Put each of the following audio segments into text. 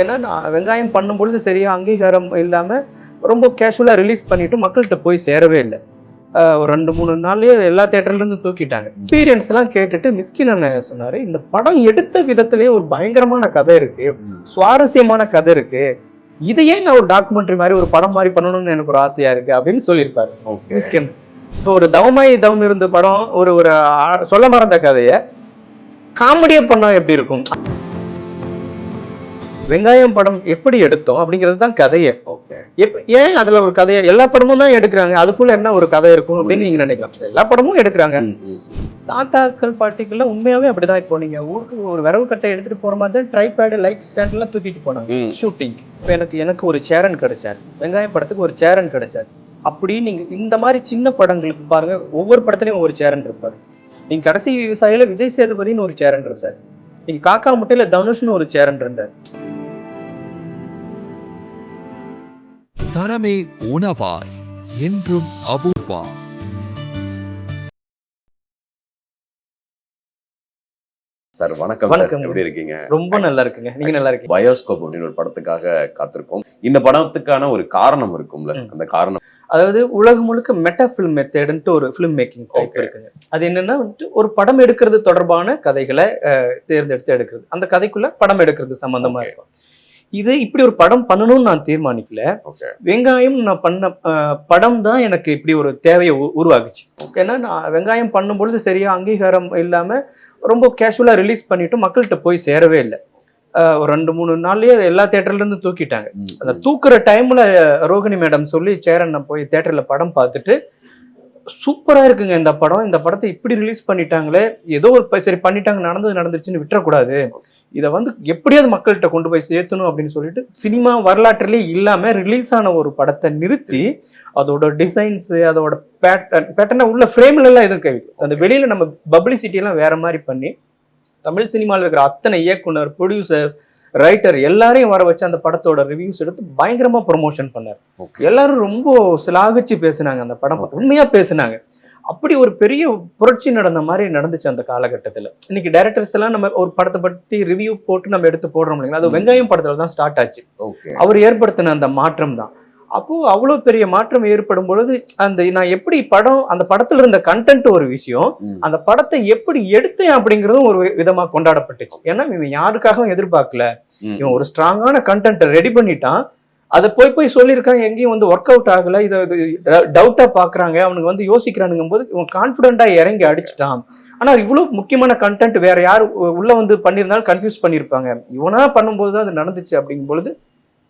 ஏன்னா நான் வெங்காயம் பண்ணும்பொழுது சரியா அங்கீகாரம் இல்லாம ரொம்ப கேஷுவலா ரிலீஸ் பண்ணிட்டு மக்கள்கிட்ட போய் சேரவே இல்லை. ஒரு 2-3 நாள்லயே எல்லா தியேட்டர்ல இருந்து தூக்கிட்டாங்க. எக்ஸ்பீரியன்ஸ் எல்லாம் கேட்டுட்டு மிஸ்கின் அண்ணன் சொன்னாரு, இந்த படம் எடுத்த விதத்திலேயே ஒரு பயங்கரமான கதை இருக்கு, சுவாரஸ்யமான கதை இருக்கு, இதையே நான் ஒரு டாக்குமெண்ட்ரி மாதிரி ஒரு படம் மாதிரி பண்ணணும்னு எனக்கு ஒரு ஆசையா இருக்கு அப்படின்னு சொல்லியிருப்பாரு மிஸ்கின். இப்போ ஒரு தவமாய் தவம் இருந்த படம் ஒரு ஒரு சொல்ல மறந்த கதைய காமெடியா பண்ணா எப்படி இருக்கும்? வெங்காயம் படம் எப்படி எடுத்தோம் அப்படிங்கிறது தான் கதையே. ஏன் அதுல ஒரு கதையை எல்லா படமும் தான் எடுக்கிறாங்க, அதுக்குள்ள என்ன ஒரு கதை இருக்கும் அப்படின்னு நீங்க நினைக்கலாம். எல்லா படமும் எடுக்கிறாங்க. தாத்தாக்கள் பாட்டிகள்ல உண்மையாவே அப்படிதான். இப்போ நீங்க ஊருக்கு ஒரு விரவு கட்டை எடுத்துட்டு போற மாதிரி தான் ட்ரைபேடு லைட் ஸ்டாண்ட் எல்லாம் தூக்கிட்டு போனாங்க ஷூட்டிங். எனக்கு ஒரு சேரன் கிடைச்சாரு, வெங்காயம் படத்துக்கு ஒரு சேரன் கிடைச்சாரு. அப்படி நீங்க இந்த மாதிரி சின்ன படங்களுக்கு பாருங்க, ஒவ்வொரு படத்துலயும் ஒரு சேரன் இருப்பாரு. நீங்க கடைசி விவசாயில விஜய் சேதுபதினு ஒரு சேரன் இருந்தார். நீங்க காக்கா முட்டையில தனுஷ்னு ஒரு சேரன் இருந்தார். தரமே உணவாய் என்றும் அபூர்வா. சார் வணக்கம். வணக்கம். எப்படி இருக்கீங்க? ரொம்ப நல்லா இருக்குங்க. நீங்க நல்லா இருக்கீங்க? பயோஸ்கோப் அப்படின்னு ஒரு படத்துக்காக காத்திருக்கோம். இந்த படத்துக்கான ஒரு காரணம் இருக்கும்ல, அந்த காரணம் அதாவது உலகம் முழுக்க மெட்டா ஃபிலிம் மெத்தட்ன்ட்டு ஒரு ஃபிலிம் மேக்கிங் டைப் இருக்குங்க. அது என்னன்னா வந்துட்டு ஒரு படம் எடுக்கிறது தொடர்பான கதைகளை தேர்ந்தெடுத்து எடுக்கிறது, அந்த கதைக்குள்ள படம் எடுக்கிறது சம்பந்தமா இருக்கும். இது இப்படி ஒரு படம் பண்ணணும்னு நான் தீர்மானிக்கல. வெங்காயம் நான் பண்ண படம் தான் எனக்கு இப்படி ஒரு தேவையை உருவாக்குச்சு. ஏன்னா நான் வெங்காயம் பண்ணும்பொழுது சரியா அங்கீகாரம் இல்லாம ரொம்ப கேஷுவலா ரிலீஸ் பண்ணிட்டு மக்கள்கிட்ட போய் சேரவே இல்லை. ஒரு 2-3 நாள்லயே எல்லா தியேட்டர்ல இருந்து தூக்கிட்டாங்க. அந்த தூக்குற டைம்ல ரோகிணி மேடம் சொல்லி சேரன் போய் தியேட்டர்ல படம் பார்த்துட்டு, சூப்பரா இருக்குங்க இந்த படம், இந்த படத்தை இப்படி ரிலீஸ் பண்ணிட்டாங்களே, ஏதோ ஒரு சரி பண்ணிட்டாங்க, நடந்துருச்சுன்னு விட்டுறக்கூடாது, இதை வந்து எப்படியாவது மக்கள்கிட்ட கொண்டு போய் சேர்த்தணும் அப்படின்னு சொல்லிட்டு சினிமா வரலாற்றிலே இல்லாம ரிலீஸ் ஆன ஒரு படத்தை நிறுத்தி அதோட டிசைன்ஸ், அதோட பேட்டர்னா உள்ள ஃப்ரேம்ல எல்லாம் எதுவும் கவி அந்த வெளியில நம்ம பப்ளிசிட்டி எல்லாம் வேற மாதிரி பண்ணி தமிழ் சினிமாவில் இருக்கிற அத்தனை இயக்குனர், ப்ரொடியூசர், ரைட்டர் எல்லாரையும் வர வச்சு அந்த படத்தோட ரிவ்யூஸ் எடுத்து பயங்கரமா ப்ரொமோஷன் பண்ணார். எல்லாரும் ரொம்ப சிலாகிச்சு பேசினாங்க, அந்த படம் உண்மையா பேசினாங்க. அப்படி ஒரு பெரிய புரட்சி நடந்த மாதிரி நடந்துச்சு அந்த காலகட்டத்தில். இன்னைக்கு டைரக்டர்ஸ் எல்லாம் நம்ம ஒரு படத்தை பத்தி ரிவ்யூ போட்டு நம்ம எடுத்து போடுறோம் இல்லைங்களா, அது வெங்காயம் படத்துல தான் ஸ்டார்ட் ஆச்சு. அவர் ஏற்படுத்தின அந்த மாற்றம் தான். அப்போ அவ்வளவு பெரிய மாற்றம் ஏற்படும் பொழுது அந்த நான் எப்படி படம், அந்த படத்துல இருந்த கண்டென்ட் ஒரு விஷயம், அந்த படத்தை எப்படி எடுத்தேன் அப்படிங்கிறதும் ஒரு விதமா கொண்டாடப்பட்டுச்சு. ஏன்னா இவன் யாருக்காகவும் எதிர்பார்க்கல, இவன் ஒரு ஸ்ட்ராங்கான கண்டென்ட்டை ரெடி பண்ணிட்டான், அதை போய் சொல்லியிருக்கான், எங்கேயும் வந்து ஒர்க் அவுட் ஆகல, இதை டவுட்டா பாக்குறாங்க, அவனுக்கு வந்து யோசிக்கிறானுங்கும் போது இவன் கான்பிடண்டா இறங்கி அடிச்சுட்டான். ஆனா இவ்வளவு முக்கியமான கண்டென்ட் வேற யாரு உள்ள வந்து பண்ணியிருந்தாலும் கன்ஃபியூஸ் பண்ணியிருப்பாங்க, இவனா பண்ணும்போது தான் அது நடந்துச்சு. அப்படிங்கும் பொழுது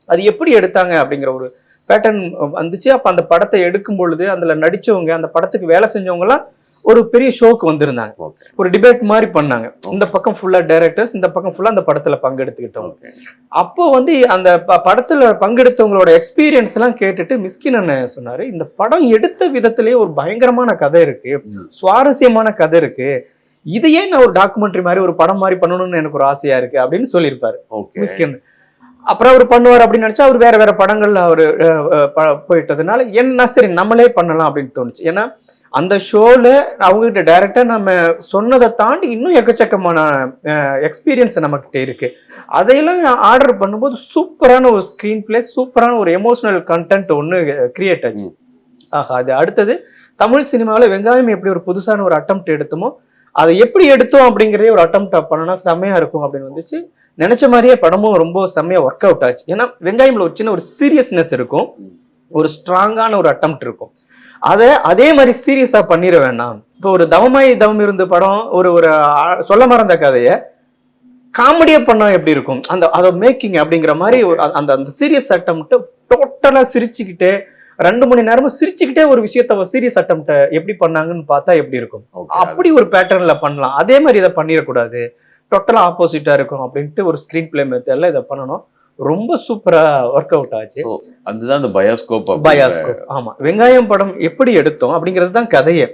அது எப்படி எடுத்தாங்க அப்படிங்கிற ஒரு பேட்டர்ன் வந்துச்சு. அப்ப அந்த படத்தை எடுக்கும் பொழுது அதுல நடிச்சவங்க, அந்த படத்துக்கு வேலை செஞ்சவங்க எல்லாம் ஒரு பெரிய ஷோக்கு வந்திருந்தாங்க. ஒரு டிபேட் மாதிரி பண்ணாங்க. இந்த பக்கம் ஃபுல்லா டைரக்டர்ஸ், இந்த பக்கம் ஃபுல்லா அந்த படத்துல பங்கெடுத்துக்கிட்டவங்க. அப்போ வந்து அந்த படத்துல பங்கெடுத்தவங்களோட எக்ஸ்பீரியன்ஸ் எல்லாம் கேட்டுட்டு மிஸ்கின் அண்ணன் சொன்னாரு, இந்த படம் எடுத்த விதத்திலேயே ஒரு பயங்கரமான கதை இருக்கு, சுவாரஸ்யமான கதை இருக்கு, இதையே நான் ஒரு டாக்குமெண்ட்ரி மாதிரி ஒரு படம் மாதிரி பண்ணணும்னு எனக்கு ஒரு ஆசையா இருக்கு அப்படின்னு சொல்லியிருப்பாரு மிஸ்கின். அப்புறம் அவர் பண்ணுவார் அப்படின்னு நினைச்சா அவர் வேற படங்கள்ல அவரு போயிட்டதுனால என்ன சரி நம்மளே பண்ணலாம் அப்படின்னு தோணுச்சு. ஏன்னா அந்த ஷோல அவங்ககிட்ட டைரக்டா நம்ம சொன்னதை தாண்டி இன்னும் எக்கச்சக்கமான எக்ஸ்பீரியன்ஸ் நம்மகிட்ட இருக்கு. அதையெல்லாம் ஆர்டர் பண்ணும்போது சூப்பரான ஒரு ஸ்கிரீன் பிளே, சூப்பரான ஒரு எமோஷனல் கண்டென்ட் ஒன்று கிரியேட் ஆச்சு. அது அடுத்தது தமிழ் சினிமாவில் வெங்காயம் எப்படி ஒரு புதுசான ஒரு அட்டெம்ப்ட் எடுத்தோமோ அதை எப்படி எடுத்தோம் அப்படிங்கிறதே ஒரு அட்டெம்ப்ட் பண்ணனா செம்மையா இருக்கும் அப்படின்னு வந்துச்சு. நினைச்ச மாதிரியே படமும் ரொம்ப செம்மையா ஒர்க் அவுட் ஆச்சு. ஏன்னா வெங்காயம்ல ஒரு சின்ன ஒரு சீரியஸ்னஸ் இருக்கும், ஒரு ஸ்ட்ராங்கான ஒரு அட்டெம்ப்ட் இருக்கும். அதே மாதிரி சீரியஸா பண்ணிட வேண்டாம். இப்போ ஒரு தவமாய் தவம் இருந்த படம் ஒரு ஒரு சொல்ல மறந்த கதைய காமெடியா பண்ணா எப்படி இருக்கும், அந்த மேக்கிங் அப்படிங்கிற மாதிரி அந்த சீரியஸ் அட்டெம்ப்ட் டோட்டலா சிரிச்சுக்கிட்டே 2 மணி நேரமும் சிரிச்சுக்கிட்டே ஒரு விஷயத்த சீரியஸ் அட்டெம்ப்ட் எப்படி பண்ணாங்கன்னு பார்த்தா எப்படி இருக்கும். அப்படி ஒரு பேட்டர்ன்ல பண்ணலாம். அதே மாதிரி இதை பண்ணிடக்கூடாது, டோட்டலா ஆப்போசிட்டா இருக்கும் அப்படின்ட்டு ஒரு ஸ்கிரீன் பிளே மெத்தட்ல இதை பண்ணணும். ரொம்ப சூப்பரா ஒர்க் அவுட் ஆச்சு. அதுதான் அந்த பயோஸ்கோப். ஆமா, வெங்காயம் படம் எப்படி எடுத்தோம் அப்படிங்கிறது தான் கதையே.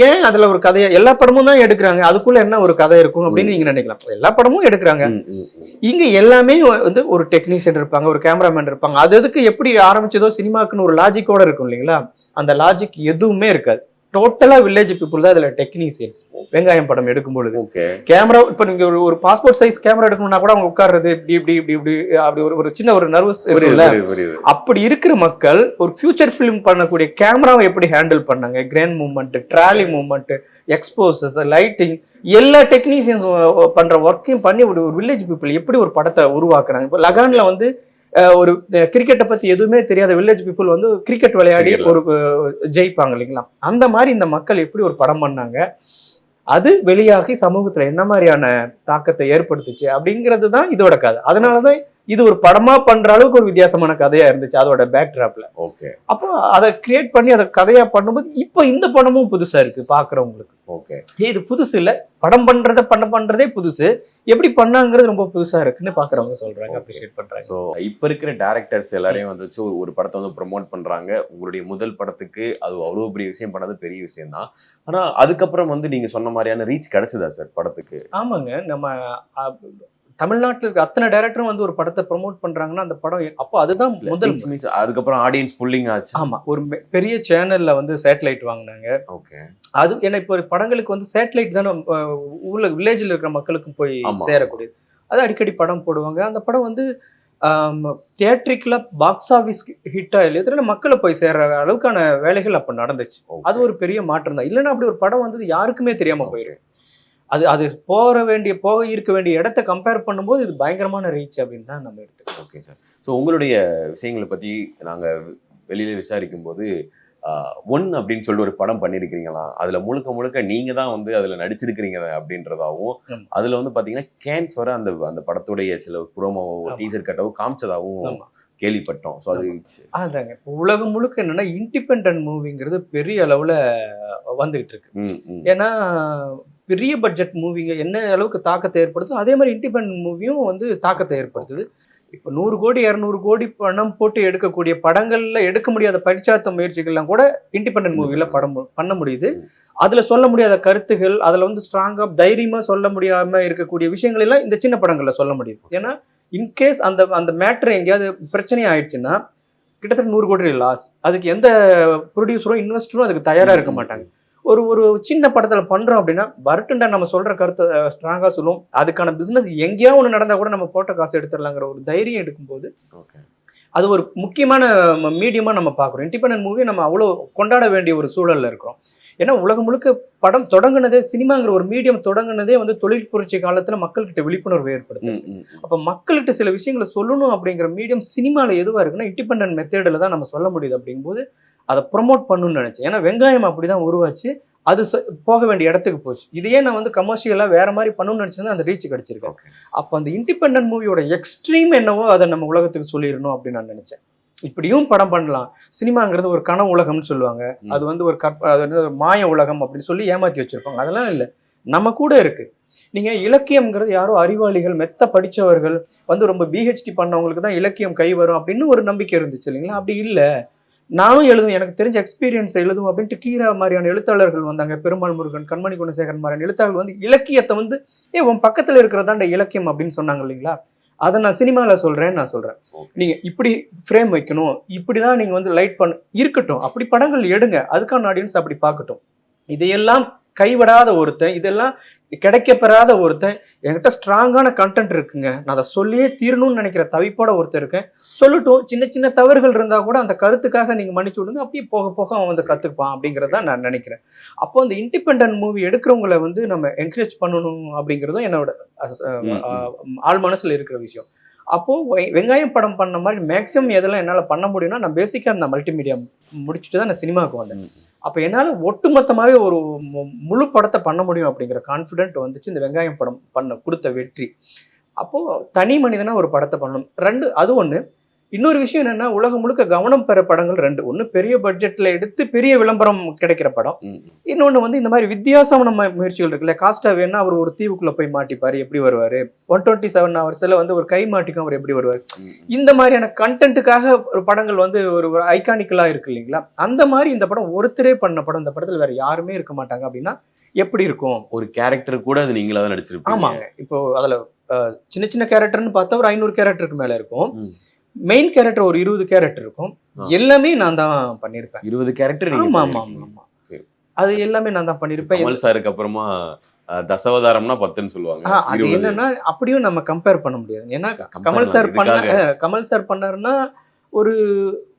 ஏன் அதுல ஒரு கதையை எல்லா படமும் தான் எடுக்கிறாங்க, அதுக்குள்ள என்ன ஒரு கதை இருக்கும் அப்படின்னு நீங்க நினைக்கலாம். எல்லா படமும் எடுக்கிறாங்க. இங்க எல்லாமே வந்து ஒரு டெக்னீஷியன் இருப்பாங்க, ஒரு கேமராமேன் இருப்பாங்க. அது எதுக்கு எப்படி ஆரம்பிச்சதோ சினிமாக்குன்னு ஒரு லாஜிக்கோட இருக்கும் இல்லைங்களா, அந்த லாஜிக் எதுவுமே இருக்காது. டோட்டலா வில்லேஜ் பீப்புள் தான் இதுல டெக்னீசியன்ஸ். வெங்காயம் படம் எடுக்கும் பொழுது ஓகே கேமரா இப்ப நீங்க ஒரு பாஸ்போர்ட் சைஸ் கேமரா எடுக்கணும்னா கூட அவங்க உட்கார்றது இப்படி இப்படி இப்படி இப்படி அப்படி ஒரு சின்ன ஒரு நர்வஸ் இருக்குல்ல. அப்படி இருக்கிற மக்கள் ஒரு ஃபியூச்சர் ஃபிலிம் பண்ணக்கூடிய கேமராவை எப்படி ஹேண்டில் பண்ணாங்க, crane movement, trolley movement, exposures, lighting, எல்லா டெக்னீசியன்ஸ் பண்ற ஒர்க்கையும் பண்ணி ஒரு வில்லேஜ் பீப்புள் எப்படி ஒரு படத்தை உருவாக்குறாங்க. இப்போ லகான்ல வந்து ஒரு கிரிக்கெட்டை பத்தி எதுவுமே தெரியாத வில்லேஜ் பீப்புள் வந்து கிரிக்கெட் விளையாடி ஒரு ஜெயிப்பாங்க இல்லைங்களா. அந்த மாதிரி இந்த மக்கள் எப்படி ஒரு படம் பண்ணாங்க, அது வெளியாகி சமூகத்துல என்ன மாதிரியான தாக்கத்தை ஏற்படுத்துச்சு அப்படிங்கிறது தான் இதோட கதை. அதனாலதான் இது ஒரு படமா பண்ற அளவுக்கு ஒரு வித்தியாசமான கதையா இருந்துச்சு அதோட பேக்ட்ராப்ல. ஓகே அப்போ அதை கிரியேட் பண்ணி அதை கதையா பண்ணும்போது இப்போ இந்த படமும் புதுசா இருக்கு பாக்குறவங்களுக்கு. ஓகே இது புதுசு இல்ல, படம் பண்றதே புதுசு, எப்படி பண்ணாங்கிறது ரொம்ப புதுசா இருக்குன்னு பாக்குறவங்க சொல்றாங்க, அப்ரிஷியேட் பண்றாங்க. ஸோ இப்போ இருக்கிற டேரக்டர்ஸ் எல்லாரையும் வந்துச்சு ஒரு படத்தை வந்து ப்ரொமோட் பண்றாங்க. உங்களுடைய முதல் படத்துக்கு அது அவ்வளோ பெரிய விஷயம் பண்ணது பெரிய விஷயம் தான். ஆனா அதுக்கப்புறம் வந்து நீங்க சொன்ன மாதிரியான ரீச் கிடைச்சதா சார் படத்துக்கு? ஆமாங்க, நம்ம தமிழ்நாட்டில் இருக்க அத்தனை டைரக்டரும் வந்து ஒரு படத்தை ப்ரொமோட் பண்றாங்கன்னா அந்த படம் அப்போ அதுதான் முதல். அதுக்கப்புறம் ஆடியன்ஸ் புல்லிங் ஆச்சு. ஆமா, ஒரு பெரிய சேனல்ல வந்து சேட்டலைட் வாங்கினாங்க. ஓகே அது ஏன்னா இப்போ படங்களுக்கு வந்து சேட்டலைட் தானே ஊர்ல வில்லேஜில் இருக்கிற மக்களுக்கும் போய் சேரக்கூடியது. அது அடிக்கடி படம் போடுவாங்க. அந்த படம் வந்து தியேட்ரிக்கலா பாக்ஸ் ஆஃபீஸ் ஹிட்டா இல்லையா மக்களை போய் சேர்ற அளவுக்கான வேலைகள் அப்ப நடந்துச்சு. அது ஒரு பெரிய மாற்றம் தான். இல்லைன்னா அப்படி ஒரு படம் வந்து யாருக்குமே தெரியாம போயிடும். அது போக இருக்க வேண்டிய இடத்த கம்பேர் பண்ணும்போது இது பயங்கரமான ரீச் அப்படின்னு தான் நம்ம எடுத்துக்கோம். Okay sir. ஸோ உங்களுடைய விஷயங்களை பற்றி நாங்கள் வெளியில விசாரிக்கும் போது ஒன் அப்படின்னு சொல்லிட்டு ஒரு படம் பண்ணியிருக்கிறீங்களா, அதில் முழுக்க முழுக்க நீங்கள் தான் வந்து அதில் நடிச்சிருக்கிறீங்க அப்படின்றதாகவும், அதில் வந்து பார்த்தீங்கன்னா கேன்ஸ் வர அந்த படத்துடைய சில ப்ரோமோவோ டீசர் கட்டவோ காமிச்சதாகவும் கேள்விப்பட்டோம். ஸோ அதாங்க இப்போ உலகம் முழுக்க என்னன்னா இண்டிபெண்டன்ட் மூவிங்கிறது பெரிய அளவில் வந்துகிட்டு இருக்கு. ஏன்னா பெரிய பட்ஜெட் மூவிங்க என்ன அளவுக்கு தாக்கத்தை ஏற்படுத்தும் அதே மாதிரி இண்டிபெண்டன்ட் மூவியும் வந்து தாக்கத்தை ஏற்படுத்துது. இப்போ 100 கோடி 200 கோடி பணம் போட்டு எடுக்கக்கூடிய படங்கள்ல எடுக்க முடியாத பரிச்சார்த்த முயற்சிகள்லாம் கூட இண்டிபெண்டன்ட் மூவில படம் பண்ண முடியுது. அதுல சொல்ல முடியாத கருத்துகள், அதுல வந்து ஸ்ட்ராங்கா தைரியமா சொல்ல முடியாம இருக்கக்கூடிய விஷயங்கள் எல்லாம் இந்த சின்ன படங்கள்ல சொல்ல முடியுது. ஏன்னா இன்கேஸ் அந்த மேட்டர் எங்கேயாவது பிரச்சனை ஆயிடுச்சுன்னா கிட்டத்தட்ட 100 கோடி லாஸ். அதுக்கு எந்த ப்ரொடியூசரும் இன்வெஸ்டரும் அதுக்கு தயாரா இருக்க மாட்டாங்க. ஒரு சின்ன படத்துல பண்றோம் அப்படின்னா வரட்டுண்டா நம்ம சொல்ற கருத்தை ஸ்ட்ராங்கா சொல்லுவோம். அதுக்கான பிசினஸ் எங்கேயோ ஒண்ணு நடந்தா கூட நம்ம போட்ட காசு எடுத்துடலாங்கிற ஒரு தைரியம் எடுக்கும்போது அது ஒரு முக்கியமான மீடியமா நம்ம பாக்குறோம். இண்டிபெண்டன்ட் மூவி நம்ம அவ்வளவு கொண்டாட வேண்டிய ஒரு சூழல்ல இருக்கிறோம். ஏன்னா உலகம் முழுக்க படம் தொடங்குனதே, சினிமாங்கிற ஒரு மீடியம் தொடங்குனதே வந்து தொழில் புரட்சி காலத்துல மக்கள்கிட்ட விழிப்புணர்வு ஏற்படுது. அப்ப மக்கள்கிட்ட சில விஷயங்களை சொல்லணும் அப்படிங்கிற மீடியம் சினிமால எதுவா இருக்குன்னா இண்டிபெண்டன்ட் மெத்தேடில் தான் நம்ம சொல்ல முடியுது. அப்படிங்கும்போது அதை ப்ரொமோட் பண்ணணும்னு நினைச்சேன். ஏன்னா வெங்காயம் அப்படிதான் உருவாச்சு, அது போக வேண்டிய இடத்துக்கு போச்சு. இதையே நான் வந்து கமர்ஷியலா வேற மாதிரி பண்ணணும்னு நினைச்சேன்னா அந்த ரீச் கிடைச்சிருக்கேன். அப்போ அந்த இண்டிபெண்டன்ட் மூவியோட எக்ஸ்ட்ரீம் என்னவோ அதை நம்ம உலகத்துக்கு சொல்லிடணும் அப்படின்னு நான் நினைச்சேன். இப்படியும் படம் பண்ணலாம், சினிமாங்கிறது ஒரு கனவு உலகம்னு சொல்லுவாங்க, அது வந்து ஒரு மாய உலகம் அப்படின்னு சொல்லி ஏமாத்தி வச்சிருப்பாங்க. அதெல்லாம் இல்லை, நம்ம கூட இருக்கு. நீங்க இலக்கியம்ங்கிறது யாரோ அறிவாளிகள் மெத்த படிச்சவர்கள் வந்து ரொம்ப பிஹெச்டி பண்ணவங்களுக்கு தான் இலக்கியம் கை வரும் அப்படின்னு ஒரு நம்பிக்கை இருந்துச்சு இல்லைங்களா. அப்படி இல்லை, நானும் எழுதுவேன், எனக்கு தெரிஞ்ச எக்ஸ்பீரியன்ஸ் எழுதும் அப்படின்ட்டு கீரா மாதிரியான எழுத்தாளர்கள் வந்தாங்க, பெருமாள் முருகன், கண்மணி குணசேகரன் மாதிரியான எழுத்தாளர்கள் வந்து இலக்கியத்தை வந்து உன் பக்கத்துல இருக்கிறதாண்ட இலக்கியம் அப்படின்னு சொன்னாங்க இல்லைங்களா. அதை நான் சினிமாவில் நான் சொல்றேன், நீங்க இப்படி ஃப்ரேம் வைக்கணும், இப்படிதான் நீங்க வந்து லைட் பண்ண இருக்கட்டும், அப்படி படங்கள் எடுங்க, அதுக்கான ஆடியன்ஸ் அப்படி பார்க்கட்டும். இதையெல்லாம் கைவிடாத ஒருத்தன், இதெல்லாம் கிடைக்கப்பெறாத ஒருத்தன், என்கிட்ட ஸ்ட்ராங்கான கண்டென்ட் இருக்குங்க, நான் அதை சொல்லியே தீரணும்னு நினைக்கிற தவிப்போட ஒருத்தர் இருக்கேன், சொல்லட்டும், சின்ன சின்ன தவறுகள் இருந்தா கூட அந்த கருத்துக்காக நீங்க மன்னிச்சு விடுங்க, அப்படியே போக போக அவன் வந்து கத்துப்பான் அப்படிங்கிறத நான் நினைக்கிறேன். அப்போ அந்த இண்டிபெண்டன்ட் மூவி எடுக்கிறவங்களை வந்து நம்ம என்கரேஜ் பண்ணணும் அப்படிங்கிறதும் என்னோட ஆள் மனசுல இருக்கிற விஷயம். அப்போ வெங்காயம் படம் பண்ண மாதிரி மேக்ஸிமம் எதெல்லாம் என்னால் பண்ண முடியும்னா, நான் பேசிக்காக நான் மல்டிமீடியா முடிச்சுட்டு தான் நான் சினிமாவுக்கு வந்தேன். அப்போ என்னால் ஒட்டுமொத்தமாகவே ஒரு முழு படத்தை பண்ண முடியும் அப்படிங்கிற கான்ஃபிடென்ட் வந்துச்சு இந்த வெங்காயம் படம் கொடுத்த வெற்றி. அப்போது தனி மனிதனா ஒரு படத்தை பண்ணணும். அது ஒன்று. இன்னொரு விஷயம் என்னன்னா, உலகம் முழுக்க கவனம் பெற படங்கள் 2. ஒன்று பெரிய பட்ஜெட்ல எடுத்து பெரிய விளம்பரம் கிடைக்கிற படம், இன்னொன்று வந்து இந்த மாதிரி வித்தியாசமான முயற்சிகள் இருக்குல்ல. காஸ்டா வேணா அவர் ஒரு தீவுக்குள்ள போய் மாட்டிப்பாரு, எப்படி வருவாரு, 127 ஹவர்ஸ்ல வந்து ஒரு கை மாட்டிக்கும், அவர் எப்படி வருவார், இந்த மாதிரியான கண்டென்ட்டுக்காக ஒரு படங்கள் வந்து ஒரு ஐகானிக்கலா இருக்கு இல்லைங்களா. அந்த மாதிரி இந்த படம் ஒருத்தரே பண்ண படம், இந்த படத்துல வேற யாருமே இருக்க மாட்டாங்க அப்படின்னா எப்படி இருக்கும். ஒரு கேரக்டர் கூட அது நீங்களா தான் நடிச்சிருப்பீங்க. ஆமாங்க, இப்போ அதுல சின்ன சின்ன கேரக்டர்னு பார்த்தா ஒரு 500 கேரக்டருக்கு மேல இருக்கும். மெயின் கேரக்டர் ஒரு 20 கேரக்டர் இருக்கும். எல்லாமே நான் தான் பண்ணியிருப்பேன். 20 கேரக்டர். ஆமா ஆமா ஆமா. அது எல்லாமே நான் தான் பண்ணியிருப்பேன். கமல் சாருக்கு அப்புறமா தசாவதாரம்னா 10ன்னு சொல்லுவாங்க. அது 20 என்னன்னா அப்படியும் நம்ம கம்பேர் பண்ண முடியாது. ஏன்னா கமல் சார் பண்ணாருன்னா ஒரு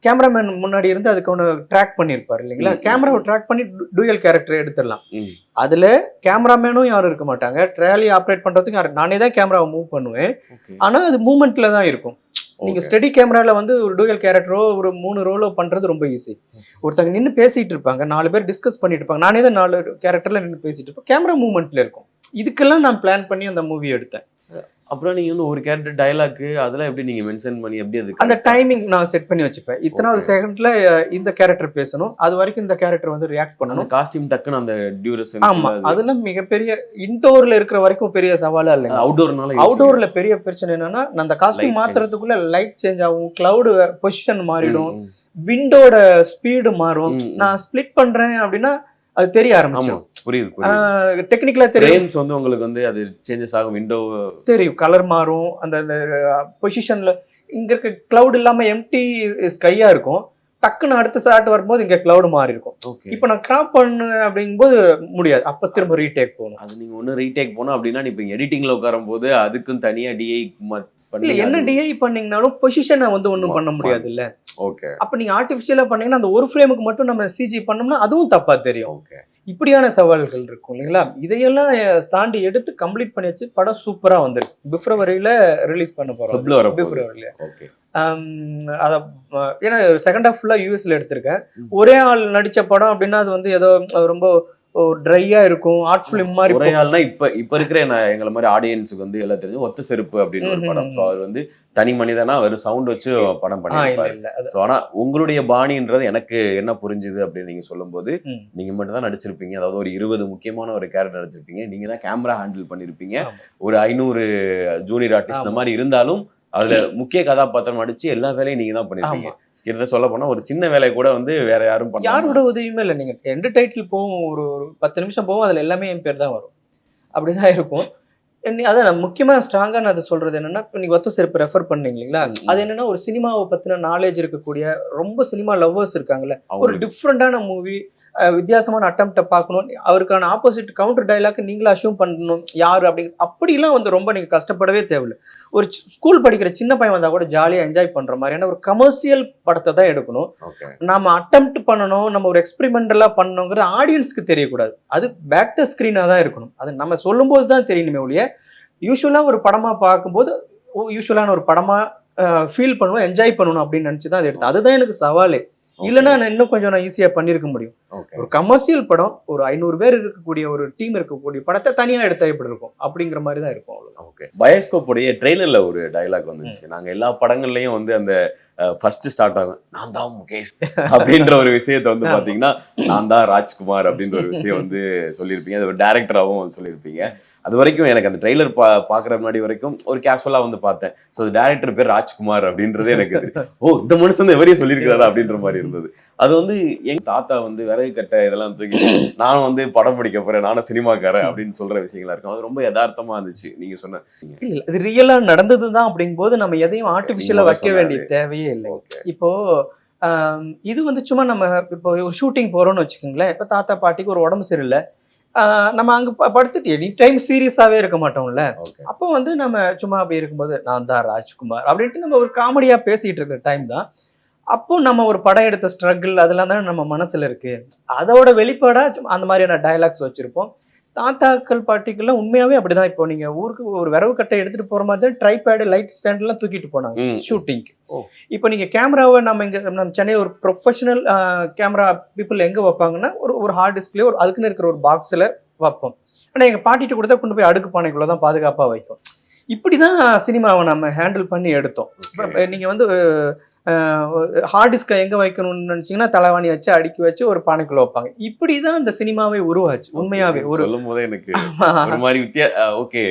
கேமராமேன் முன்னாடி இருந்து அதுக்கான ட்ராக் பண்ணியிருப்பாரு இல்லைங்களா? கேமராவை ட்ராக் பண்ணி டூயல் கேரக்டர் எடுத்துடலாம். அதுல கேமராமேனும் யாரும் இருக்க மாட்டாங்க, ட்ராலி ஆப்ரேட் பண்றதுக்கு யாரும், நானே தான் கேமராவை மூவ் பண்ணுவேன். ஆனா அது மூவ்மெண்ட்ல தான் இருக்கும். நீங்க ஸ்டெடி கேமரால வந்து ஒரு டூயல் கேரக்டரோ ஒரு 3 ரோலோ பண்றது ரொம்ப ஈஸி. ஒருத்தங்க நின்று பேசிட்டு இருப்பாங்க, 4 பேர் டிஸ்கஸ் பண்ணிட்டு இருப்பாங்க, நானே தான் 4 கேரக்டர்ல நின்று பேசிட்டு இருப்பேன், கேமரா மூவ்மெண்ட்ல இருக்கும். இதுக்கெல்லாம் நான் பிளான் பண்ணி அந்த மூவி எடுத்தேன். அப்புறம் நீங்க வந்து ஒரு கேரக்டர் டயலாக் அதெல்லாம் எப்படி நீங்க மென்ஷன் பண்ணி எப்படி அது அந்த டைமிங் நான் செட் பண்ணி வச்சுப்பேன். இத்தனாவது செகண்ட்ல இந்த கேரக்டர் பேசணும், அது வரைக்கும் இந்த கேரக்டர் வந்து ரியாக்ட் பண்ணணும். காஸ்டியூம் டக்குன்னு அந்த டியூரேஷன். ஆமா, அதெல்லாம் மிகப்பெரிய இன்டோர்ல இருக்கிற வரைக்கும் பெரிய சவாலா இல்லைங்க. அவுட்டோர்ல பெரிய பிரச்சனை என்னன்னா, அந்த காஸ்டியூம் மாத்துறதுக்குள்ள லைட் சேஞ்ச் ஆகும், கிளவுட் பொசிஷன் மாறிடும், விண்டோட ஸ்பீடு மாறும். நான் ஸ்பிளிட் பண்றேன் அப்படின்னா அது தெரிய ஆரம்பிச்சிடும். புரியுது. டெக்னிக்கலா தெரியும் வந்து உங்களுக்கு வந்து அது சேஞ்சஸ் ஆகும், விண்டோ தெரியும், கலர் மாறும், அந்த பொசிஷன்ல இங்க இருக்க கிளவுட் இல்லாம எம்டி ஸ்கையா இருக்கும், டக்குன்னு அடுத்த ஷாட் வரும்போது இங்க கிளவுட் மாறி இருக்கும். இப்போ நான் கிராப் பண்ணு அப்படிங்கும்போது முடியாது, அப்ப திரும்ப ரீடேக் போகணும். அது நீங்க ஒண்ணு ரீடேக் போனோம் அப்படின்னா இப்ப எடிட்டிங்ல உட்காரும் போது அதுக்கும் தனியா டிஐ இல்ல, என்ன டிஐ பண்ணீங்கனாலும் பொசிஷனை வந்து ஒன்றும் பண்ண முடியாது இல்ல. ஓகே, அப்ப நீங்க ஆர்டிபிஷியலா பண்ணீங்கன்னா அந்த ஒரு ஃப்ரேமுக்கு மட்டும் நம்ம சிஜி பண்ணோம்னா அதுவும் தப்பா தெரியும். இப்படியான சவால்கள் இருக்கும் இல்லைங்களா? இதையெல்லாம் தாண்டி எடுத்து கம்ப்ளீட் பண்ணி வச்சு படம் சூப்பரா வந்துருக்கு. பிப்ரவரியில ரிலீஸ் பண்ண போறோம். பிப்ரவரியில. அத ஏன்னா செகண்ட் ஹாஃப் ஃபுல்லா யூஎஸ்ல எடுத்திருக்கேன். ஒரே ஆள் நடிச்ச படம் அப்படின்னா அது வந்து ஏதோ ரொம்ப ட்ரையா இருக்கும், ஆர்ட் ஃபிலிம் மாதிரி. ஒரே ஆள்னா இப்ப இருக்கிற எங்களை மாதிரி ஆடியன்ஸுக்கு வந்து எல்லாம் தெரிஞ்சு ஒத்த செருப்பு அப்படின்னு ஒரு படம். ஸோ அவர் வந்து தனி மனிதனா வெறும் சவுண்ட் வச்சு படம் பண்ணிருப்பாரு. ஆனா உங்களுடைய பாணின்றது எனக்கு என்ன புரிஞ்சுது அப்படின்னு நீங்க சொல்லும் போது, நீங்க மட்டும் தான் நடிச்சிருப்பீங்க, அதாவது ஒரு 20 முக்கியமான ஒரு கேரக்டர் நடிச்சிருப்பீங்க, நீங்க தான் கேமரா ஹேண்டில் பண்ணிருப்பீங்க, ஒரு 500 ஜூனியர் ஆர்டிஸ்ட் இந்த மாதிரி இருந்தாலும் அதுல முக்கிய கதாபாத்திரம் நடிச்சு எல்லா வேலையும் நீங்க தான் பண்ணிருப்பீங்க. கிட்ட சொல்ல போனா ஒரு சின்ன வேலையை கூட வந்து வேற யாரோட உதவியுமே இல்லை. நீங்க எந்த டைட்டில் போகும், ஒரு 10 நிமிஷம் போகும், அதுல எல்லாமே என் பேர் தான் வரும், அப்படிதான் இருக்கும். அதான் முக்கியமா ஸ்ட்ராங்கா நான் அதை சொல்றது என்னன்னா, நீங்க ஒத்த செருப்பு ரெஃபர் பண்ணீங்க இல்லைங்களா? அது என்னன்னா ஒரு சினிமாவை பத்தின நாலேஜ் இருக்கக்கூடிய ரொம்ப சினிமா லவ்வர்ஸ் இருக்காங்கல்ல, ஒரு டிஃப்ரெண்டான மூவி, வித்தியாசமான அட்டம்ப்டை பார்க்கணும், அவருக்கான ஆப்போசிட் கவுண்டர் டைலாக் நீங்களும் அஷ்யூம் பண்ணணும் யாரு அப்படிலாம் வந்து ரொம்ப நீங்க கஷ்டப்படவே தேவையில்லை. ஒரு ஸ்கூல் படிக்கிற சின்ன பையன் வந்தா கூட ஜாலியா என்ஜாய் பண்ற மாதிரியான ஒரு கமர்ஷியல் படத்தை தான் எடுக்கணும். நம்ம அட்டம்ப்ட் பண்ணணும், நம்ம ஒரு எக்ஸ்பெரிமெண்டலா பண்ணணுங்கிறது ஆடியன்ஸ்க்கு தெரியக்கூடாது, அது பேக் த ஸ்கிரீனா தான் இருக்கணும். அது நம்ம சொல்லும் போது தான் தெரியணுமே ஒழிய யூஸ்வலா ஒரு படமா பார்க்கும்போது யூஸ்வலான ஒரு படமா ஃபீல் பண்ணுவோம், என்ஜாய் பண்ணணும் அப்படின்னு நினைச்சுதான் அது எடுத்தேன். அதுதான் எனக்கு சவாலே. இல்லைன்னா நான் இன்னும் கொஞ்சம் ஈஸியா பண்ணிருக்க முடியும். ஒரு கமர்ஷியல் படம், ஒரு 500 பேர் இருக்கக்கூடிய ஒரு டீம் இருக்கக்கூடிய படத்தை தனியா எடுத்தா எப்படி இருக்கும் அப்படிங்கிற மாதிரி தான் இருக்கும். ஓகே, பயோஸ்கோப் உடைய ட்ரெய்லர்ல ஒரு டயலாக் வந்துச்சு, நாங்க எல்லா படங்கள்லயும் வந்து அந்த ஃபர்ஸ்ட் ஸ்டார்ட் ஆகும் நான் தான் முகேஷ் அப்படின்ற ஒரு விஷயத்த வந்து பாத்தீங்கன்னா நான் தான் ராஜ்குமார் அப்படின்ற ஒரு விஷயம் வந்து சொல்லியிருப்பீங்க, அது ஒரு டைரக்டராகவும் சொல்லியிருப்பீங்க. அது வரைக்கும் எனக்கு அந்த ட்ரெய்லர் பாக்குற முன்னாடி வரைக்கும் ஒரு கேஷுவலா வந்து பார்த்தேன். ஸோ டேரக்டர் பேர் ராஜ்குமார் அப்படின்றதே எனக்கு ஓ இந்த மனுஷன் எவரையும் சொல்லியிருக்கிறாரா அப்படின்ற மாதிரி இருந்தது. அது வந்து எங்க தாத்தா வந்து விறகு கட்ட இதெல்லாம் தூக்கி நான் வந்து படம் பிடிக்க போறேன், நானும் சினிமாக்காரன் அப்படின்னு சொல்ற விஷயங்களா இருக்கும். அது ரொம்ப யதார்த்தமா இருந்துச்சு நீங்க சொன்ன. இல்ல, இது ரியலா நடந்ததுதான் அப்படிங்கும்போது நம்ம எதையும் ஆர்டிபிஷியலா வைக்க வேண்டிய தேவையே இல்லை. இப்போ இது வந்து சும்மா நம்ம இப்போ ஒரு ஷூட்டிங் போறோம்னு வச்சுக்கோங்களேன், இப்போ தாத்தா பாட்டிக்கு ஒரு உடம்பு சரியில்லை, நம்ம அங்க படுத்துட்டு எனி டைம் சீரியஸாவே இருக்க மாட்டோம்ல. அப்போ வந்து நம்ம சும்மா அப்படி இருக்கும்போது நான் தான் ராஜ்குமார் அப்படின்ட்டு நம்ம ஒரு காமெடியா பேசிட்டு இருக்கிற டைம் தான். அப்போ நம்ம ஒரு படம் எடுத்த ஸ்ட்ரகிள் அதெல்லாம் தானே நம்ம மனசுல இருக்கு, அதோட வெளிப்பாடா அந்த மாதிரியான டயலாக்ஸ் வச்சிருப்போம். தாத்தாக்கள் பாட்டிக்கெல்லாம் உண்மையாவே அப்படிதான். இப்போ நீங்க ஊருக்கு ஒரு விரவு கட்டை எடுத்துட்டு போற மாதிரி தான் ட்ரைபேடு லைட் ஸ்டாண்ட் எல்லாம் தூக்கிட்டு போனாங்க ஷூட்டிங்க்கு. இப்போ நீங்க கேமராவை நம்ம இங்க நம்ம சென்னையில் ஒரு ப்ரொஃபஷனல் கேமரா பீப்புள் எங்க வைப்பாங்கன்னா ஒரு ஹார்ட் டிஸ்க்லயே ஒரு அதுக்குன்னு இருக்கிற ஒரு பாக்ஸ்ல வைப்போம். ஆனா எங்க பாட்டிட்டு கொடுத்தா கொண்டு போய் அடுக்கு பானைக்குள்ளதான் பாதுகாப்பா வைக்கும். இப்படிதான் சினிமாவை நம்ம ஹேண்டில் பண்ணி எடுத்தோம். நீங்க வந்து ஹார்ட் டிஸ்கை எங்க வைக்கணும்னு நினைச்சீங்கன்னா தலைவாணி வச்சு அடுக்கி வச்சு ஒரு பானைக்குள்ள வைப்பாங்க. இப்படிதான் இந்த சினிமாவே உருவாச்சு. உண்மையாவே ஒரு சொல்லும் போதே எனக்கு ஒரு மாதிரி ஓகே,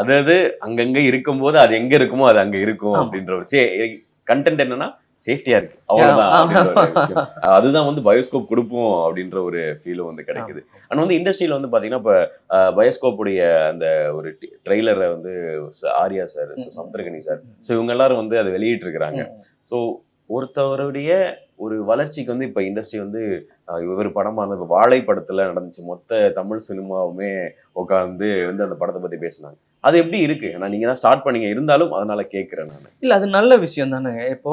அதாவது அங்கங்க இருக்கும் போது அது எங்க இருக்குமோ அது அங்க இருக்கும் அப்படின்ற ஒரு கண்டென்ட் என்னன்னா சேஃப்டியா இருக்கு, அவ்வளவுதான். அதுதான் வந்து பயோஸ்கோப் கொடுப்போம் அப்படின்ற ஒரு ஃபீலும் வந்து கிடைக்குது. ஆனா வந்து இண்டஸ்ட்ரியில வந்து பாத்தீங்கன்னா இப்ப பயோஸ்கோப்புடைய அந்த ஒரு ட்ரெய்லரை வந்து Arya sir, Samuthirakani sir, so இவங்க எல்லாரும் வந்து அதை வெளியிட்டு இருக்கிறாங்க. ஸோ ஒருத்தவருடைய ஒரு வளர்ச்சிக்கு வந்து இப்ப இண்டஸ்ட்ரி வந்து இவர் படமா அந்த வாழை படத்துல நடந்துச்சு, மொத்த தமிழ் சினிமாவுமே உட்காந்து வந்து அந்த படத்தை பத்தி பேசினாங்க. அது எப்படி இருக்கு? ஏன்னா நீங்க தான் ஸ்டார்ட் பண்ணீங்க, இருந்தாலும் அதனால கேட்கிறேன் நான். இல்ல அது நல்ல விஷயம் தானேங்க. இப்போ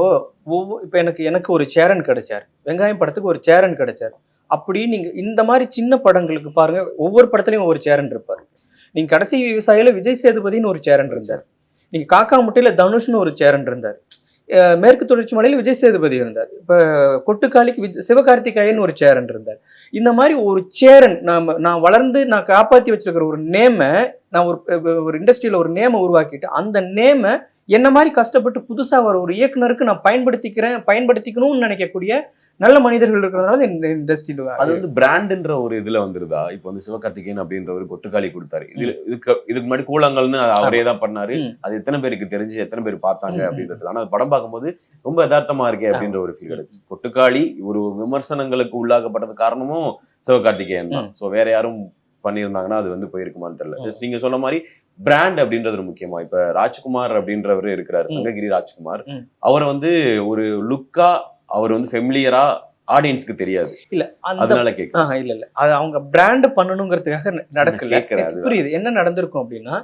இப்ப எனக்கு ஒரு சேரன் கிடைச்சாரு. வெங்காயம் படத்துக்கு ஒரு சேரன் கிடைச்சாரு. அப்படி நீங்க இந்த மாதிரி சின்ன படங்களுக்கு பாருங்க, ஒவ்வொரு படத்துலயும் ஒவ்வொரு சேரன் இருப்பாரு. நீங்க கடைசி விவசாயில விஜய் சேதுபதினு ஒரு சேரன் இருந்தார். நீங்க காக்கா முட்டையில தனுஷ்னு ஒரு சேரன் இருந்தார். மேற்கு தொடர்ச்சி மலையில விஜய் சேதுபதி இருந்தார். இப்ப கொட்டுக்காளிக்கு சிவகார்த்திகேயன் ஒரு சேரன் இருந்தார். இந்த மாதிரி ஒரு சேரன் நான் வளர்ந்து நான் காப்பாத்தி வச்சிருக்கிற ஒரு நேம, நான் ஒரு இண்டஸ்ட்ரியில ஒரு நேம உருவாக்கிட்டு அந்த நேம என்ன மாதிரி கஷ்டப்பட்டு புதுசா ஒரு இயக்குனருக்கு நான் பயன்படுத்திக்கணும்னு நினைக்கக்கூடிய நல்ல மனிதர்கள் இருக்கிறதுனால இந்த இண்டஸ்ட்ரியில அது வந்து பிராண்ட்ன்ற ஒரு இதுல வந்துருதா? இப்போ வந்து சிவகார்த்திகேயன் அப்படின்றவர் கொட்டுக்காளி கொடுத்தாரு. இதுக்கு முன்னாடி கூழாங்கல்னு அவரே தான் பண்ணாரு. அது எத்தனை பேருக்கு தெரிஞ்சு எத்தனை பேர் பார்த்தாங்க அப்படின்றது. ஆனா படம் பார்க்கும்போது ரொம்ப யதார்த்தமா இருக்கே அப்படின்ற ஒரு ஃபீல் கிடைச்சு. கொட்டுக்காளி ஒரு விமர்சனங்களுக்கு உள்ளாக்கப்பட்டது காரணமும் சிவகார்த்திகேயன் தான். சோ வேற யாரும் பண்ணியிருந்தாங்கன்னா அது வந்து போயிருக்குமான்னு தெரியல. நீங்க சொன்ன மாதிரி பிராண்ட் அப்படின்றது முக்கியமா. இப்ப ராஜ்குமார் அப்படின்றவரு இருக்கிறாரு, சங்ககிரி ராஜ்குமார். அவரை வந்து ஒரு லுக்கா அவர் வந்து ஃபெமிலியரா ஆடியன்ஸ்க்கு தெரியாது. இல்ல அதனால கேட்க இல்ல அது அவங்க பிராண்ட் பண்ணணுங்கிறதுக்காக நடக்கல. புரியுது என்ன நடந்திருக்கும் அப்படின்னா,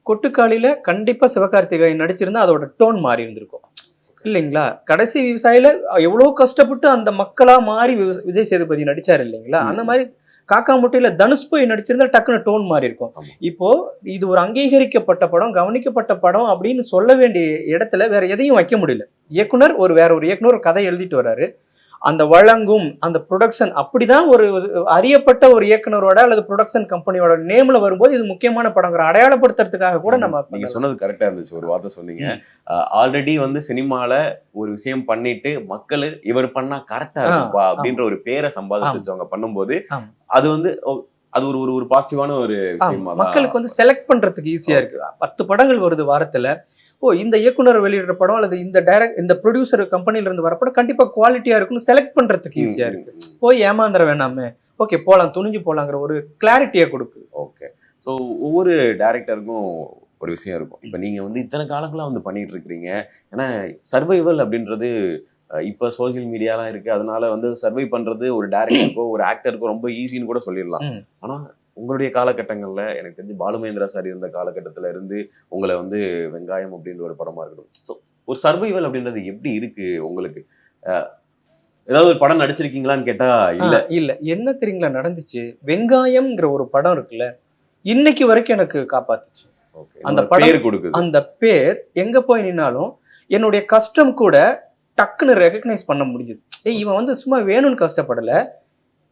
கொட்டுக்காளியில கண்டிப்பா சிவகார்த்திகேயன் நடிச்சிருந்தா அதோட டோன் மாறி இருந்திருக்கும் இல்லைங்களா? கடைசி விவசாயில எவ்வளவு கஷ்டப்பட்டு அந்த மக்களா மாறி விஜய் சேதுபதி நடிச்சாரு இல்லைங்களா? அந்த மாதிரி காக்கா முட்டையில தனுஷ் போய் நடிச்சிருந்தா டக்குன்னு டோன் மாறி இருக்கும். இப்போ இது ஒரு அங்கீகரிக்கப்பட்ட படம், கவனிக்கப்பட்ட படம் அப்படின்னு சொல்ல வேண்டிய இடத்துல வேற எதையும் வைக்க முடியல. இயக்குனர் வேற ஒரு இயக்குனர் ஒரு கதை எழுதிட்டு வர்றாரு. அந்த வழங்கும் அந்த ப்ரொடக்ஷன் அப்படிதான் ஒரு அறியப்பட்ட ஒரு இயக்குனரோட அல்லது ப்ரொடக்ஷன் கம்பெனியோட நேம்ல வரும்போது இது முக்கியமான படங்கிற அடையாளப்படுத்துறதுக்காக கூட நம்ம நீங்க சொன்னது கரெக்டா இருந்துச்சு. ஒரு வார்த்தை சொன்னீங்க, ஆல்ரெடி வந்து சினிமால ஒரு விஷயம் பண்ணிட்டு மக்கள் இவர் பண்ணா கரெக்டா இருக்குப்பா அப்படின்ற ஒரு பேரை சம்பாதிச்சு வச்சவங்க பண்ணும்போது அது வந்து அது ஒரு பாசிட்டிவான ஒரு விஷயமா மக்களுக்கு வந்து செலக்ட் பண்றதுக்கு ஈஸியா இருக்கு. 10 படங்கள் வருது வாரத்துல. இந்த இயக்குனர் வெளியிடுற படம் அல்லது இந்த ப்ரொடியூசர் கம்பெனில இருந்து வர படம் கண்டிப்பா குவாலிட்டியா இருக்குன்னு செலக்ட் பண்றதுக்கு ஈஸியா இருக்கு. போய் ஏமாந்துட வேணாமே, ஓகே போலாம், துணிஞ்சு போலாங்கிற ஒரு கிளாரிட்டியை கொடுக்கு. ஓகே. ஸோ ஒவ்வொரு டைரக்டருக்கும் ஒரு விஷயம் இருக்கும். இப்போ நீங்க வந்து இத்தனை காலங்களா வந்து பண்ணிட்டு இருக்கிறீங்க. ஏன்னா சர்வைவல் அப்படின்றது இப்போ சோசியல் மீடியாலாம் இருக்கு. அதனால வந்து சர்வை பண்றது ஒரு டைரக்டருக்கோ ஒரு ஆக்டருக்கோ ரொம்ப ஈஸின்னு கூட சொல்லிடலாம். ஆனா உங்களுடைய காலகட்டங்கள்ல எனக்கு தெரிஞ்சு பாலுமகேந்திரா சார் இருந்த காலகட்டத்துல இருந்து உங்களை வந்து வெங்காயம் அப்படின்ற ஒரு படமா இருக்கட்டும், ஸோ ஒரு சர்வைவல் அப்படின்றது எப்படி இருக்கு உங்களுக்கு? ஏதாவது ஒரு படம் நடிச்சிருக்கீங்களான்னு கேட்டா இல்ல என்ன தெரியுங்களா நடந்துச்சு, வெங்காயம்ங்கிற ஒரு படம் இருக்குல்ல, இன்னைக்கு வரைக்கும் எனக்கு காப்பாத்துச்சு. அந்த படம் கொடுக்குது. அந்த பேர் எங்க போய் நின்னாலும் என்னுடைய கஷ்டம் கூட டக்குன்னு ரெகக்னைஸ் பண்ண முடியுது. இவன் வந்து சும்மா வேணும்னு கஷ்டப்படல,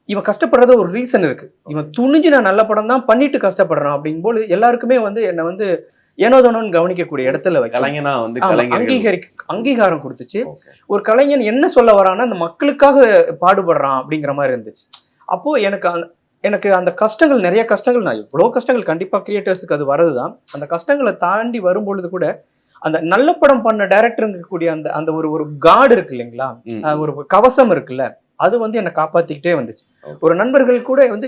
இவன் கஷ்டப்படுறது ஒரு ரீசன் இருக்கு. இவன் துணிஞ்சு நான் நல்ல படம் தான் பண்ணிட்டு கஷ்டப்படுறான் அப்படிங்கும்போது எல்லாருக்குமே வந்து என்னை வந்து ஏனோதோனு கவனிக்கக்கூடிய இடத்துல கலைஞனா வந்து அங்கீகாரம் கொடுத்துச்சு. ஒரு கலைஞன் என்ன சொல்ல வரான்னா அந்த மக்களுக்காக பாடுபடுறான் அப்படிங்கிற மாதிரி இருந்துச்சு. அப்போ எனக்கு அந்த கஷ்டங்கள், நிறைய கஷ்டங்கள், நான் எவ்வளவு கஷ்டங்கள் கண்டிப்பா கிரியேட்டர்ஸுக்கு அது வரதுதான். அந்த கஷ்டங்களை தாண்டி வரும்பொழுது கூட அந்த நல்ல படம் பண்ண டைரக்டருங்க கூடிய அந்த ஒரு கார்டு இருக்கு இல்லைங்களா, ஒரு கவசம் இருக்குல்ல, அது வந்து என்னை காப்பாத்திக்கிட்டே வந்துச்சு. ஒரு நண்பர்கள் கூட வந்து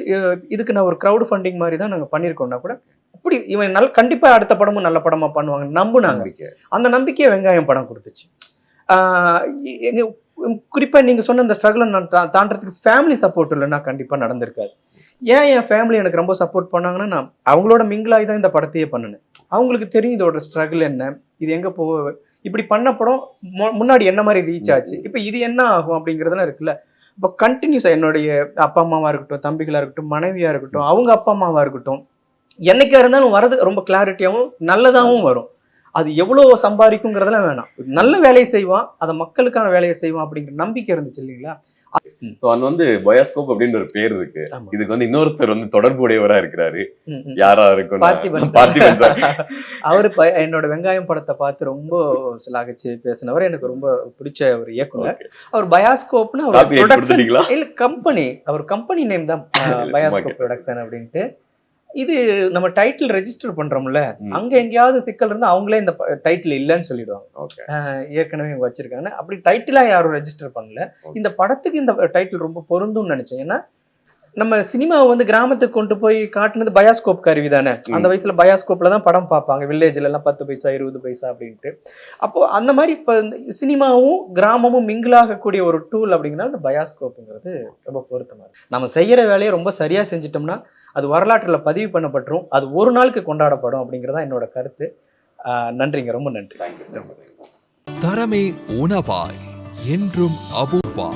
இதுக்கு நான் ஒரு கிரவுட் ஃபண்டிங் மாதிரி தான் நாங்க பண்ணியிருக்கோம்னா கூட அப்படி இவன் கண்டிப்பா அடுத்த படமும் நல்ல படமா பண்ணுவாங்க நம்புனாங்க. அந்த நம்பிக்கையை வெங்காயம் படம் கொடுத்துச்சு. குறிப்பா நீங்க சொன்ன இந்த ஸ்ட்ரகிள் நான் தாண்டறதுக்கு ஃபேமிலி சப்போர்ட் இல்லைன்னா கண்டிப்பா நடந்திருக்காது. என் ஃபேமிலி எனக்கு ரொம்ப சப்போர்ட் பண்ணாங்கன்னா நான் அவங்களோட மிங்கிளாகி தான் இந்த படத்தையே பண்ணினேன். அவங்களுக்கு தெரியும் இதோட ஸ்ட்ரகிள் என்ன, இது எங்க இப்படி பண்ண படம் முன்னாடி என்ன மாதிரி ரீச் ஆச்சு, இப்ப இது என்ன ஆகும் அப்படிங்கிறதுலாம் இருக்குல்ல. இப்போ கண்டினியூஸா என்னுடைய அப்பா அம்மாவா இருக்கட்டும், தம்பிகளா இருக்கட்டும், மனைவியா இருக்கட்டும், அவங்க அப்பா அம்மாவா இருக்கட்டும், என்னைக்கா இருந்தாலும் வரது ரொம்ப கிளாரிட்டியாவும் நல்லதாகவும் வரும். அது எவ்வளவு சம்பாதிக்குங்கிறதெல்லாம் வேணாம், நல்ல வேலையை செய்வான், அதை மக்களுக்கான வேலையை செய்வான் அப்படிங்கிற நம்பிக்கை இருந்துச்சு இல்லைங்களா. அது வந்து பயோஸ்கோப் அப்படின்ற ஒரு பேர் இருக்கு. இதுக்கு வந்து இன்னொருத்தர் வந்து தொடர்புடையவரா இருக்கிறாரு. யாரா இருக்கும்? பார்த்திபன் சார். அவரு என்னோட வெங்காயம் படத்தை பார்த்து ரொம்ப சிலாகிச்சு பேசினவர், எனக்கு ரொம்ப பிடிச்ச ஒரு இயக்குனர். அவர் பயோஸ்கோப்னு இல்ல கம்பெனி, அவர் கம்பெனி நேம் தான் பயோஸ்கோப் ப்ரொடக்ஷன் அப்படின்ட்டு. இது நம்ம டைட்டில் ரெஜிஸ்டர் பண்றோம்ல, அங்க எங்கேயாவது சிக்கல் இருந்தா அவங்களே இந்த டைட்டில் இல்லைன்னு சொல்லிடுவாங்க. ஏற்கனவே வச்சிருக்காங்க. அப்படி டைட்டிலா யாரும் ரெஜிஸ்டர் பண்ணல. இந்த படத்துக்கு இந்த டைட்டில் ரொம்ப பொருந்தும்னு நினைச்சேன். ஏன்னா நம்ம சினிமாவை வந்து கிராமத்துக்கு கொண்டு போய் காட்டுனது பயாஸ்கோப் கருவி தானே. அந்த வயசுல பயாஸ்கோப்ல தான் படம் பார்ப்பாங்க. வில்லேஜ்ல எல்லாம் 10 பைசா 20 பைசா அப்படின்ட்டு. அப்போ அந்த மாதிரி இப்போ சினிமாவும் கிராமமும் மிங்கிள் ஆகக்கூடிய ஒரு டூல் அப்படிங்கிறனால இந்த பயாஸ்கோப்புங்கிறது ரொம்ப பொருத்தமா இருக்கு. நம்ம செய்யற வேலையை ரொம்ப சரியா செஞ்சிட்டோம்னா அது வரலாற்றுல பதிவு பண்ணப்பட்டுரும். அது ஒரு நாளுக்கு கொண்டாடப்படும் அப்படிங்கிறதா என்னோட கருத்து. நன்றிங்க, ரொம்ப நன்றி. தேங்க்யூ. தரமே உணவாய் என்றும் அபூர்வா.